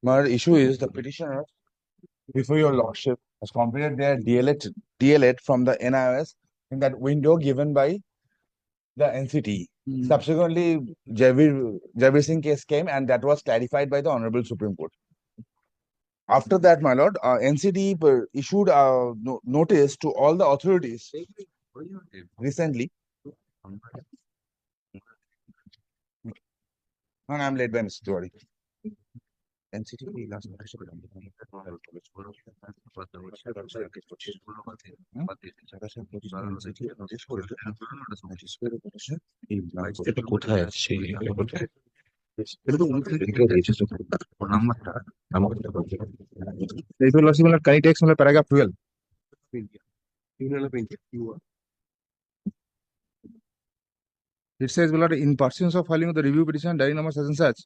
My issue is the petitioner, before your lordship, has completed their DLED from the NIOS in that window given by the NCT. Subsequently, Javir Singh case came and that was clarified by the Honorable Supreme Court. After that, my lord, NCT issued a notice to all the authorities recently. And I'm led by Mr. Tiwari. NCT last এটা কোথায় আছে can you take some paragraph 12? It says, well, in pursuance of filing of the review petition, diary number such and such,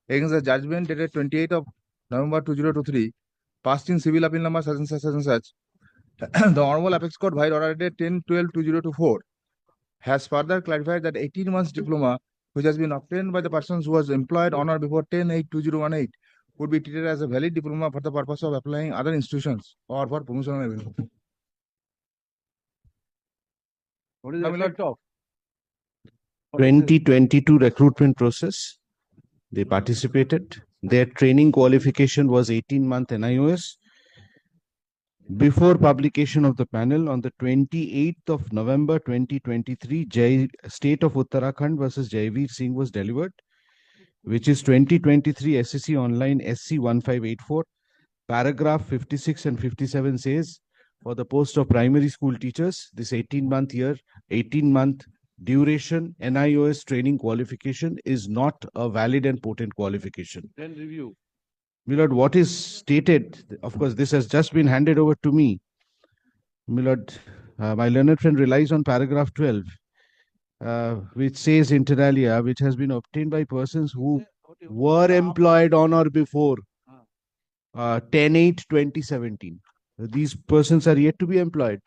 against the judgment dated 28th of November 2023, passed in civil appeal number such and such, such and such, the Honorable Apex Court, by order dated 10/12/2024, has further clarified that 18 months diploma, which has been obtained by the persons who was employed on or before 10/8/2018, would be treated as a valid diploma for the purpose of applying other institutions or for promotion of revenue. What is the effect of 2022 recruitment process? They participated. Their training qualification was 18-month NIOS. Before publication of the panel on the 28th of November 2023, State of Uttarakhand versus Jaivir Singh was delivered, which is 2023 SSC Online SC 1584. Paragraph 56 and 57 says, for the post of primary school teachers, this 18-month duration NIOS training qualification is not a valid and potent qualification. then review? Milord, what is stated, of course, this has just been handed over to me. Milord, my learned friend relies on paragraph 12, which says inter alia, which has been obtained by persons who were employed on or before 10/8/2017. These persons are yet to be employed.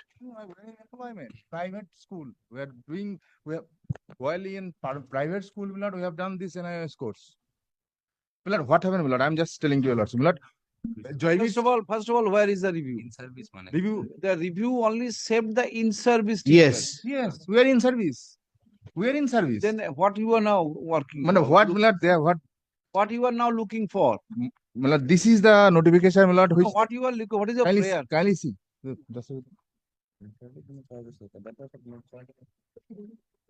Employment, private school. While in private school, Milord, we have done this NIOS course. Milord, what happened, Milord? I'm just telling you, Lord. Milord, First of all, where is the review? In service, man. review. The review only saved the in-service Yes. Yes, we are in service. We are in service. Then what you are now working? Milord, what, Milord, there, What you are now looking for? Milord, this is the notification, Milord, which. No, what you are looking? What is your prayer? Kindly see.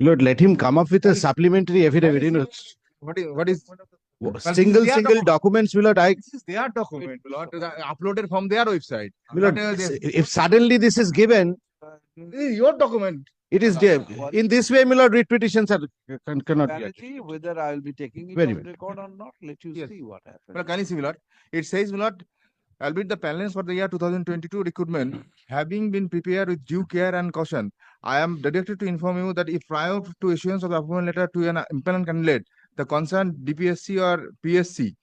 Lord, let him come up with a supplementary affidavit. You know, What is single documents, Milord. This is their document, Milord, uploaded from their website. Milord, if suddenly this is given, This is your document. it is there. In this way, Milord, writ petitions cannot be. Vanity, whether I will be taking it Very on well. record or not, let you Yes. see what happens. Well, can you see, Milord? It says, Milord, albeit the panels for the year 2022 recruitment having been prepared with due care and caution, I am directed to inform you that if prior to issuance of the appointment letter to an impellent candidate, the concerned DPSC or PSC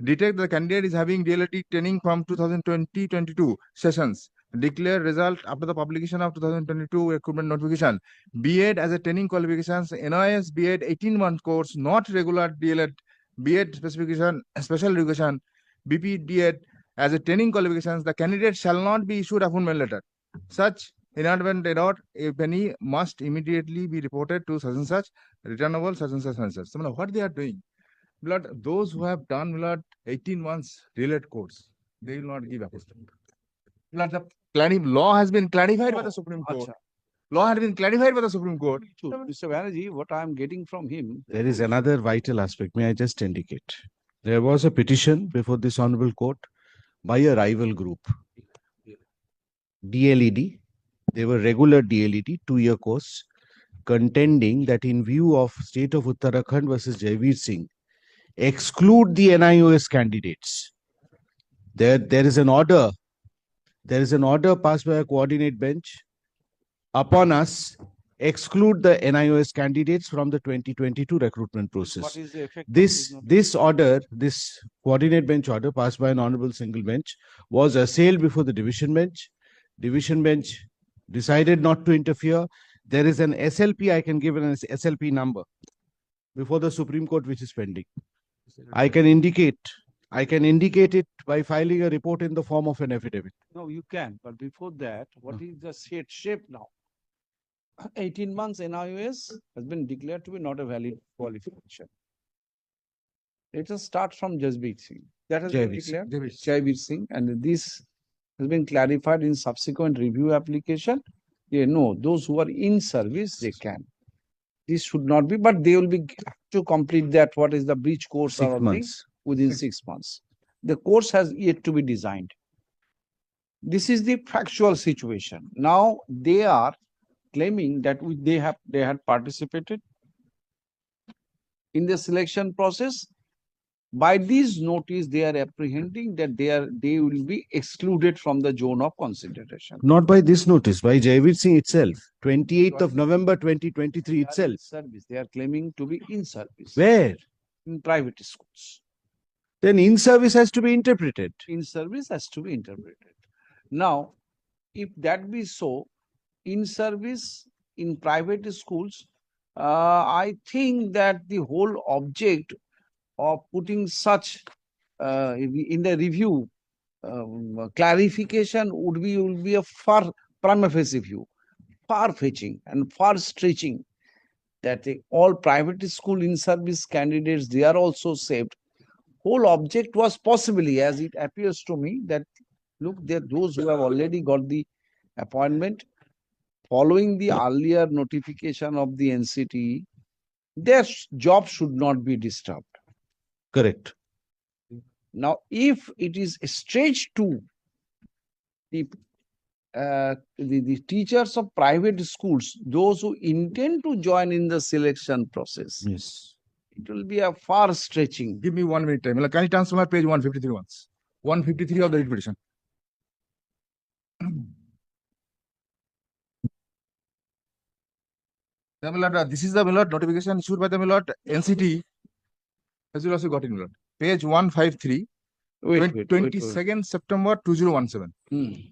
detect the candidate is having DLED training from 2020-22 sessions, declare result after the publication of 2022 recruitment notification, B.Ed as a training qualifications, NIS B.Ed 18-month course, not regular DLED, B.Ed specification, special education, BPDED as a training qualifications, the candidate shall not be issued appointment letter. Such inadvertent error, if any, must immediately be reported to such and such, returnable such and such and such. So, what they are doing, Milord, those who have done, Milord, 18 months relate course, they will not give appointment. Milord, the law has been clarified by the Supreme Court. Acha. Law has been clarified by the Supreme Court. Mr. Banerjee, what I am getting from him. There is another vital aspect. May I just indicate? There was a petition before this honorable court by a rival group, DLED. They were regular DLED, 2-year course, contending that in view of State of Uttarakhand versus Jaivir Singh, exclude the NIOS candidates. There is an order. There is an order passed by a coordinate bench upon us, exclude the NIOS candidates from the 2022 recruitment process. What is the effect? This order, this coordinate bench order passed by an honorable single bench was assailed before the division bench. Division bench decided not to interfere. There is an SLP, I can give an SLP number before the Supreme Court which is pending. I can indicate I can indicate it by filing a report in the form of an affidavit. No, you can, but before that, what is the shape now? 18 months NIOS has been declared to be not a valid qualification. Let us start from Jasbir Singh. That has been Jaivir Singh. declared. Jaivir Singh, and this has been clarified in subsequent review application. Yeah, no, those who are in service, they can. This should not be, but they will be have to complete that. What is the breach course 6 or thing months. within 6 months? The course has yet to be designed. This is the factual situation. Now they are claiming that they had participated in the selection process. By this notice, they are apprehending that they will be excluded from the zone of consideration. Not by this notice, by Jaivir Singh itself. 28th of November 2023 itself. Service. They are claiming to be in service. Where? In private schools. Then in service has to be interpreted. In service has to be interpreted. Now, if that be so, in service in private schools, I think that the whole object of putting such in the review clarification would be a far prima facie view, far fetching and far stretching, that all private school in service candidates, they are also saved. Whole object was possibly, as it appears to me, that look, there those who have already got the appointment following the earlier notification of the NCT, their job should not be disturbed. Correct. Now, if it is stretched to the teachers of private schools, those who intend to join in the selection process, Yes. it will be a far stretching. Give me 1 minute time. Can you transfer page 153 once? 153 of the writ petition. This is the notification issued by the NCT. As you also got in page 153, 22nd September 2017.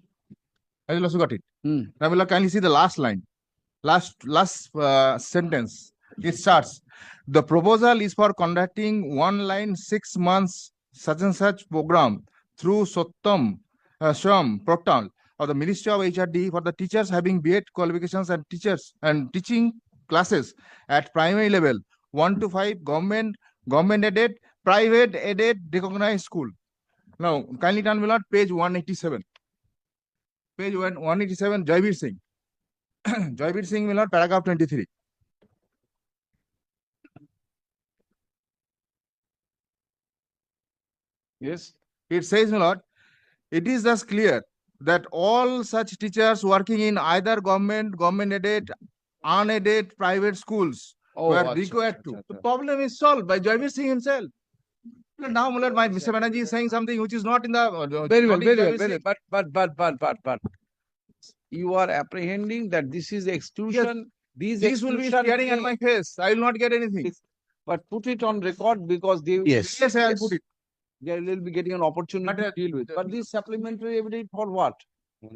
As you also got it. Now, can you see the last line? Last sentence. It starts. The proposal is for conducting 1 line 6 months such and such program through Swam portal of the Ministry of HRD for the teachers having B.Ed qualifications and teachers and teaching classes at primary level 1 to 5 government aided, private aided recognized school. Now, kindly turn page 187. Page 187, Jaivir Singh. Jaivir Singh paragraph 23. Yes. It says, my lord, it is thus clear that all such teachers working in either government aided, unaided private schools were required to. The problem is solved by Jaivir Singh himself. Now, Mr. Banerjee is saying something which is not in the very well. But you are apprehending that this is exclusion. Yes. This will be staring at my face. I will not get anything. But put it on record because they Yes. Yes, I will put it. They will be getting an opportunity to deal with. But this supplementary evidence for what?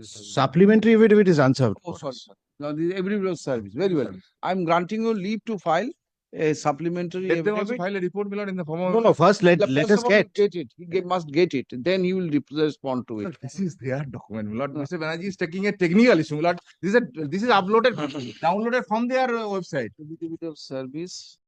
Supplementary affidavit is answered. Oh, sorry. Now, this everybody was service. Very well. I'm granting you leave to file a supplementary Let them also affidavit. file a report in the form of. No, first let First us of all, get. it. He must get it. Then he will respond to it. This is their document, Lord. Mr. Banerjee is taking a technical issue, Lord. This is uploaded, downloaded from their website. Service.